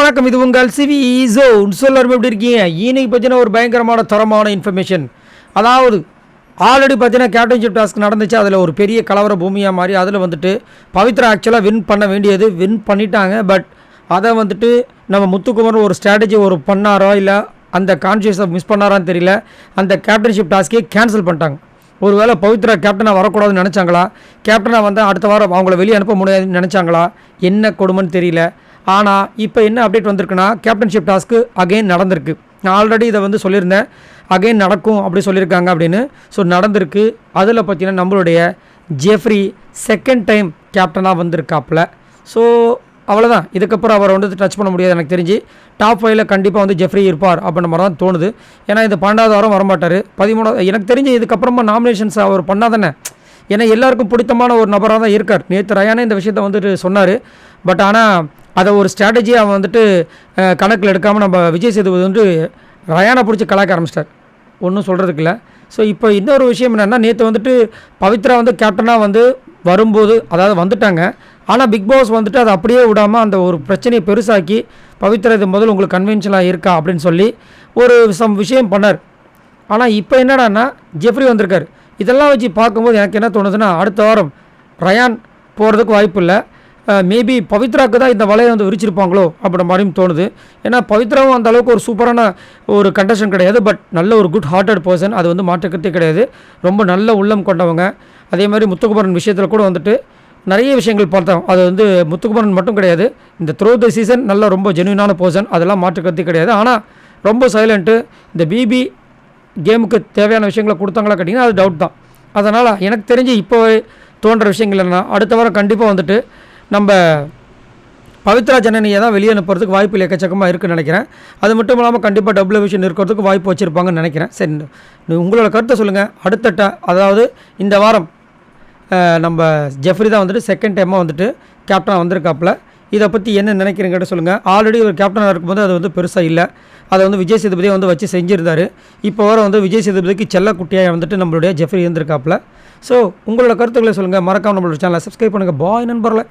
வணக்கம், இது உங்கள் சிவி ஜோன். எல்லாரும் எப்படி இருக்கீங்க? இன்னைக்கு பார்த்தீங்கன்னா ஒரு பயங்கரமான தரமான இன்ஃபர்மேஷன். அதாவது ஆல்ரெடி பார்த்தீங்கன்னா கேப்டன்ஷிப் டாஸ்க் நடந்துச்சு. அதில் ஒரு பெரிய கலவர பூமியாக மாறி அதில் வந்துட்டு பவித்ரா ஆக்சுவலாக வின் பண்ண வேண்டியது வின் பண்ணிட்டாங்க. பட் அதை வந்துட்டு நம்ம முத்துக்குமரன் ஒரு ஸ்ட்ராட்டஜி ஒரு பண்ணாரோ இல்லை அந்த கான்ஷியஸை மிஸ் பண்ணாரான்னு தெரியல. அந்த கேப்டன்ஷிப் டாஸ்க்கே கேன்சல் பண்ணிட்டாங்க. ஒருவேளை பவித்ரா கேப்டனாக வரக்கூடாதுன்னு நினச்சாங்களா, கேப்டனாக வந்தால் அடுத்த வாரம் அவங்கள வெளியே அனுப்ப முடியாதுன்னு நினச்சாங்களா, என்ன கொடுமைன்னு தெரியல. ஆனால் இப்போ என்ன அப்டேட் வந்திருக்குன்னா, கேப்டன்ஷிப் டாஸ்க்கு அகெயின் நடந்திருக்கு. நான் ஆல்ரெடி இதை வந்து சொல்லியிருந்தேன், அகெயின் நடக்கும் அப்படி சொல்லியிருக்காங்க அப்படின்னு. ஸோ நடந்திருக்கு. அதில் பார்த்தீங்கன்னா நம்மளுடைய ஜெஃப்ரி செகண்ட் டைம் கேப்டனாக வந்திருக்காப்புல. ஸோ அவ்வளோதான், இதுக்கப்புறம் அவரை வந்து டச் பண்ண முடியாது. எனக்கு தெரிஞ்சு டாப் 5ல் கண்டிப்பாக வந்து ஜெஃப்ரி இருப்பார் அப்படின்ற மாதிரி தான் தோணுது. ஏன்னா இந்த 12வது வாரம் வரமாட்டார். 13வது எனக்கு தெரிஞ்சு இதுக்கப்புறமா நாமினேஷன்ஸ் அவர் பண்ணாதானே. ஏன்னா எல்லாருக்கும் பிடித்தமான ஒரு நபராக தான் இருக்கார். நேற்று ரயானே இந்த விஷயத்தை வந்துட்டு சொன்னார். பட் ஆனால் அதை ஒரு ஸ்ட்ராட்டஜியாக அவன் வந்துட்டு கணக்கில் எடுக்காமல் நம்ம விஜய் சேதுபதி வந்து ரயானை பிடிச்சி கலாய்க்க ஆரம்பிச்சிட்டார். ஒன்றும் சொல்கிறதுக்கு இல்லை. ஸோ இப்போ இன்னொரு விஷயம் என்னென்னா, நேற்று வந்துட்டு பவித்ரா வந்து கேப்டனாக வந்து வரும்போது அதாவது வந்துட்டாங்க. ஆனால் பிக் பாஸ் வந்துட்டு அதை அப்படியே விடாமல் அந்த ஒரு பிரச்சனையை பெருசாக்கி பவித்ரா இது முதல்ல உங்களுக்கு கன்வென்ஷனாக இருக்கா அப்படின்னு சொல்லி ஒரு விஷயம் பண்ணார். ஆனால் இப்போ என்னடான்னா ஜெஃப்ரி வந்திருக்கார். இதெல்லாம் வச்சு பார்க்கும்போது எனக்கு என்ன தோணுதுன்னா, அடுத்த வாரம் ரயான் போகிறதுக்கு வாய்ப்பு இல்லை. மேபி பவித்ராவுக்கு தான் இந்த வலையை வந்து விரிச்சிருப்பாங்களோ அப்படின்ற மாதிரியும் தோணுது. ஏன்னா பவித்ராவும் அந்த அளவுக்கு ஒரு சூப்பரான ஒரு கண்டஸ்டன் கிடையாது. பட் நல்ல ஒரு குட் ஹார்ட்டட் பர்சன், அது வந்து மாற்றக்கத்தே கிடையாது. ரொம்ப நல்ல உள்ளம் கொண்டவங்க. அதே மாதிரி முத்துக்குமரன் விஷயத்தில் கூட வந்துட்டு நிறைய விஷயங்கள் பார்த்தோம். அது வந்து முத்துக்குமரன் மட்டும் கிடையாது, இந்த த்ரூ த சீசன் நல்ல ரொம்ப ஜென்யூனான பர்சன், அதெல்லாம் மாற்றுக்கத்தே கிடையாது. ஆனால் ரொம்ப சைலண்ட்டு. இந்த பிபி கேமுக்கு தேவையான விஷயங்களை கொடுத்தாங்களா கேட்டிங்கன்னா அது டவுட் தான். அதனால் எனக்கு தெரிஞ்சு இப்போ தோன்ற விஷயங்கள் என்னென்னா, அடுத்த வாரம் கண்டிப்பாக வந்துட்டு நம்ம பவித்ரா ஜனனியை தான் வெளியே அனுப்புறதுக்கு வாய்ப்பு எக்கச்சக்கமாக இருக்குன்னு நினைக்கிறேன். அது மட்டும் இல்லாமல் கண்டிப்பாக டபுள் விஷன் இருக்கிறதுக்கு வாய்ப்பு வச்சுருப்பாங்கன்னு நினைக்கிறேன். சரி, உங்களோட கருத்தை சொல்லுங்கள். அதாவது இந்த வாரம் நம்ம ஜெஃப்ரி தான் வந்துட்டு செகண்ட் டைமாக வந்துட்டு கேப்டனாக வந்திருக்காப்புல. இதை பற்றி என்ன நினைக்கிறீங்கன்னு சொல்லுங்கள். ஆல்ரெடி ஒரு கேப்டனாக இருக்கும்போது அது வந்து பெருசாக இல்லை. அதை வந்து விஜய் சேதுபதியை வந்து வச்சு செஞ்சுருந்தார். இப்போ வர வந்து விஜய் சேதுபதிக்கு செல்லக்குட்டியாக வந்துட்டு நம்மளுடைய ஜெஃப்ரி இருந்திருக்காப்புல. ஸோ உங்களோட கருத்துக்களை சொல்லுங்கள். மறக்காமல் நம்மளோட சேனலை சப்ஸ்கிரைப் பண்ணுங்கள். பாய் நண்பர்களே.